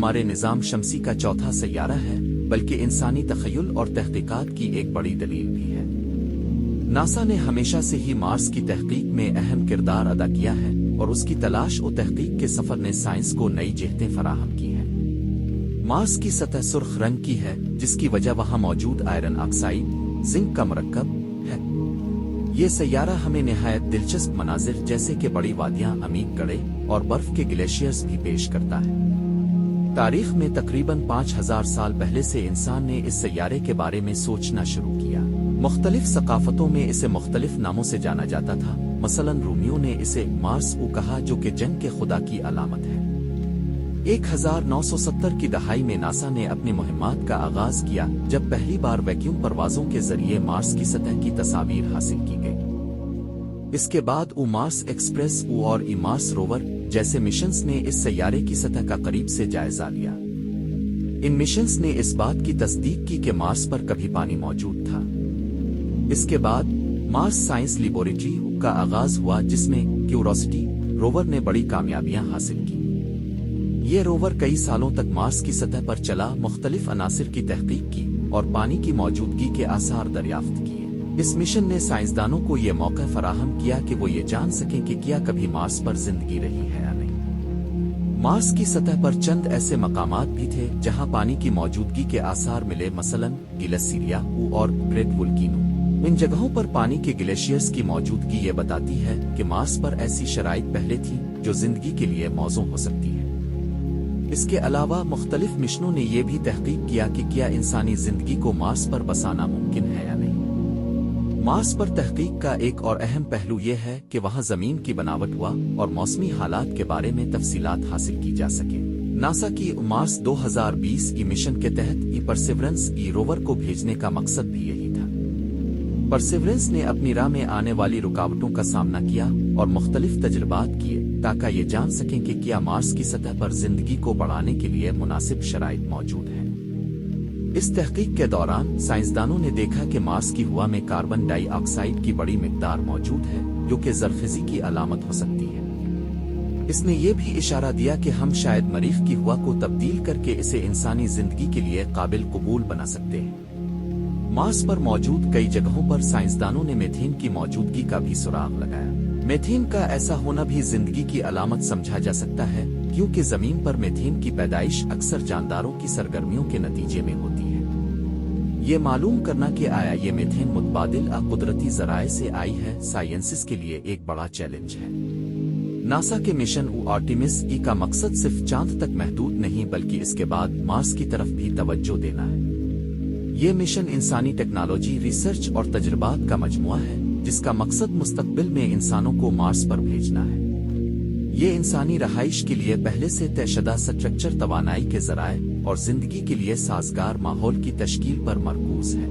हमारे निज़ाम शमसी का चौथा सैयारा है, बल्कि इंसानी तख़य्युल और तहक़ीक़ात की एक बड़ी दलील भी है। नासा ने हमेशा से ही मार्स की तहक़ीक़ में अहम किरदार अदा किया है और उसकी तलाश और तहक़ीक़ के सफ़र ने साइंस को नई जिहतें फराहम की हैं। मार्स की सतह सुर्ख रंग की है, जिसकी वजह वहाँ मौजूद आयरन ऑक्साइड, जिंक का मरकब है। ये सैयारा हमें निहायत दिलचस्प मनाजिर जैसे कि बड़ी वादियाँ, अमीर गड़े और बर्फ के ग्लेशियर्स भी पेश करता है। तारीख में तकरीबन 5000 साल पहले से इंसान ने इस सैयारे के बारे में सोचना शुरू किया। मुख्तलिफ सकाफतों में इसे मुख्तलिफ नामों से जाना जाता था। मसलन रूमियों ने इसे मार्स कहा, जो कि जंग के खुदा की अलामत है। 1970 की दहाई में नासा ने अपनी मुहिम्मात का आगाज किया, जब पहली बार वैक्यूम परवाजों के जरिए मार्स की सतह की तस्वीर हासिल की गई। इसके बाद मार्स एक्सप्रेस और मार्स रोवर जैसे मिशंस ने इस सैयारे की सतह का करीब से जायजा लिया। इन मिशंस ने इस बात की तस्दीक की कि मार्स पर कभी पानी मौजूद था। इसके बाद मार्स साइंस लेबोरेटरी का आगाज हुआ, जिसमें क्यूरोसिटी रोवर ने बड़ी कामयाबियां हासिल की। ये रोवर कई सालों तक मार्स की सतह पर चला, मुख्तलिफ अनासिर की तहकीक की और पानी की मौजूदगी के आसार दरियाफ्त किए। इस मिशन ने साइंसदानों को ये मौका फराहम किया कि वो ये जान सकें कि क्या कभी मार्स पर जिंदगी रही है या नहीं। मार्स की सतह पर चंद ऐसे मकामात भी थे जहां पानी की मौजूदगी के आसार मिले, मसलन गिलसीरिया और ग्रेट वुल्कीनो। इन जगहों पर पानी के ग्लेशियर्स की मौजूदगी ये बताती है कि मार्स पर ऐसी शराइत पहले थी जो जिंदगी के लिए मौजू हो सकती है। इसके अलावा मुख्तलिफ मिशनों ने यह भी तहकीक किया कि क्या इंसानी जिंदगी को मार्स पर बसाना मुमकिन है या नहीं। मार्स पर तहकीक का एक और अहम पहलू यह है कि वहां जमीन की बनावट हुआ और मौसमी हालात के बारे में तफसीलात हासिल की जा सके। नासा की मार्स 2020 ई मिशन के तहत परसिवरेंस रोवर को भेजने का मकसद भी यही था। परसिवरेंस ने अपनी राह में आने वाली रुकावटों का सामना किया और मुख्तलिफ तजुर्बात किए ताकि ये जान सकें कि क्या मार्स की सतह पर जिंदगी को बढ़ाने के लिए मुनासिब शराइत मौजूद है। इस तहकीक के दौरान साइंसदानों ने देखा कि मार्स की हवा में कार्बन डाइऑक्साइड की बड़ी मिकदार मौजूद है, जो कि ज़रख़ीज़ी की अलामत हो सकती है। इसने ये भी इशारा दिया कि हम शायद मरीख की हवा को तब्दील करके इसे इंसानी जिंदगी के लिए काबिल कबूल बना सकते हैं। मार्स पर मौजूद कई जगहों पर साइंसदानों ने मीथेन की मौजूदगी का भी सुराग लगाया। मीथेन का ऐसा होना भी जिंदगी की अलामत समझा जा सकता है, क्योंकि जमीन पर मीथेन की पैदाइश अक्सर जानदारों की सरगर्मियों के नतीजे में होती है। ये मालूम करना कि आया ये मीथेन मुतबादिल कुदरती जराए से आई है, साइंसिस के लिए एक बड़ा चैलेंज है। नासा के मिशन आर्टेमिस का मकसद सिर्फ चांद तक महदूद नहीं, बल्कि इसके बाद मार्स की तरफ भी तवज्जो देना है। ये मिशन इंसानी टेक्नोलॉजी, रिसर्च और तजुर्बात का मजमुआ है, जिसका मकसद मुस्तकबिल में इंसानों को मार्स पर भेजना है। ये इंसानी रहाइश के लिए पहले से तयशुदा स्ट्रक्चर, तवानाई के जराए और जिंदगी के लिए साजगार माहौल की तश्कील पर मरकूज है।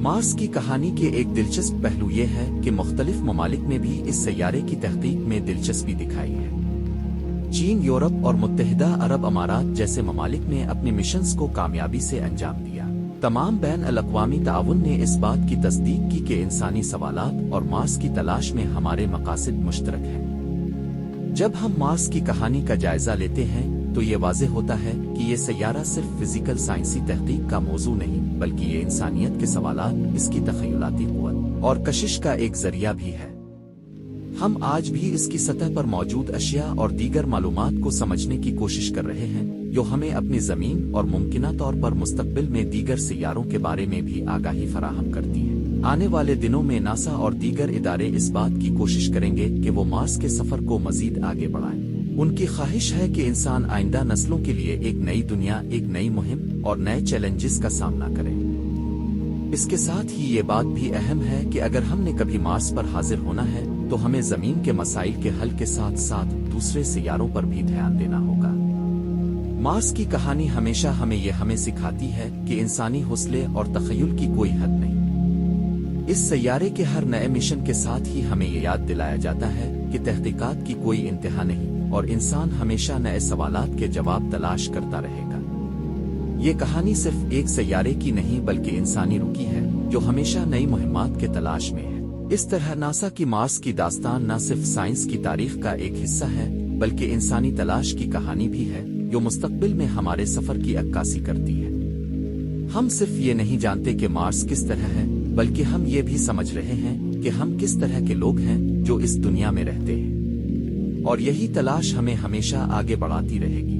मार्स की कहानी के एक दिलचस्प पहलू ये है कि मुख्तलिफ ममालिक ने भी इस सैयारे की तहकीक में दिलचस्पी दिखाई है। चीन, यूरोप और मुत्तहिदा अरब अमारात जैसे ममालिक ने अपने मिशंस को कामयाबी से अंजाम दिया। तमाम बैन अल-अक़वामी ताउन ने इस बात की तस्दीक की कि इंसानी सवालात और मार्स की तलाश में हमारे मकासद मुश्तरक हैं। जब हम मार्स की कहानी का जायजा लेते हैं तो ये वाज़ेह होता है कि ये सैयारा सिर्फ फिजिकल साइंसी तहकीक का मौजू नहीं, बल्कि ये इंसानियत के सवालात, इसकी तख़य्युलाती क़ुव्वत और कशिश का एक ज़रिया भी है। हम आज भी इसकी सतह पर मौजूद अशिया और दीगर मालूमात को समझने की कोशिश कर रहे हैं, जो हमें अपनी ज़मीन और मुमकिना तौर पर मुस्तक़बिल में दीगर सियारों के बारे में भी आगाही फराहम करती है। आने वाले दिनों में नासा और दीगर इदारे इस बात की कोशिश करेंगे कि वो मार्स के सफ़र को मज़ीद आगे बढ़ाएं। उनकी ख्वाहिश है कि इंसान आइंदा नस्लों के लिए एक नई दुनिया, एक नई मुहिम और नए चैलेंजेस का सामना करें। इसके साथ ही ये बात भी अहम है कि अगर हमने कभी मार्स पर हाजिर होना है तो हमें ज़मीन के मसाइल के हल के साथ साथ दूसरे सियारों पर भी ध्यान देना होगा। मार्स की कहानी हमेशा हमें सिखाती है कि इंसानी हौसले और तख़य्युल की कोई हद नहीं। इस सैयारे के हर नए मिशन के साथ ही हमें ये याद दिलाया जाता है कि तहक़ीक़ात की कोई इंतहा नहीं और इंसान हमेशा नए सवालात के जवाब तलाश करता रहेगा। ये कहानी सिर्फ एक सैयारे की नहीं, बल्कि इंसानी रूह की है, जो हमेशा नई मुहिम्मात के तलाश में है। इस तरह नासा की मार्स की दास्तान न सिर्फ साइंस की तारीख का एक हिस्सा है, बल्कि इंसानी तलाश की कहानी भी है, जो मुस्तकबिल में हमारे सफर की अक्कासी करती है। हम सिर्फ ये नहीं जानते कि मार्स किस तरह है, बल्कि हम ये भी समझ रहे हैं कि हम किस तरह के लोग हैं जो इस दुनिया में रहते हैं, और यही तलाश हमें हमेशा आगे बढ़ाती रहेगी।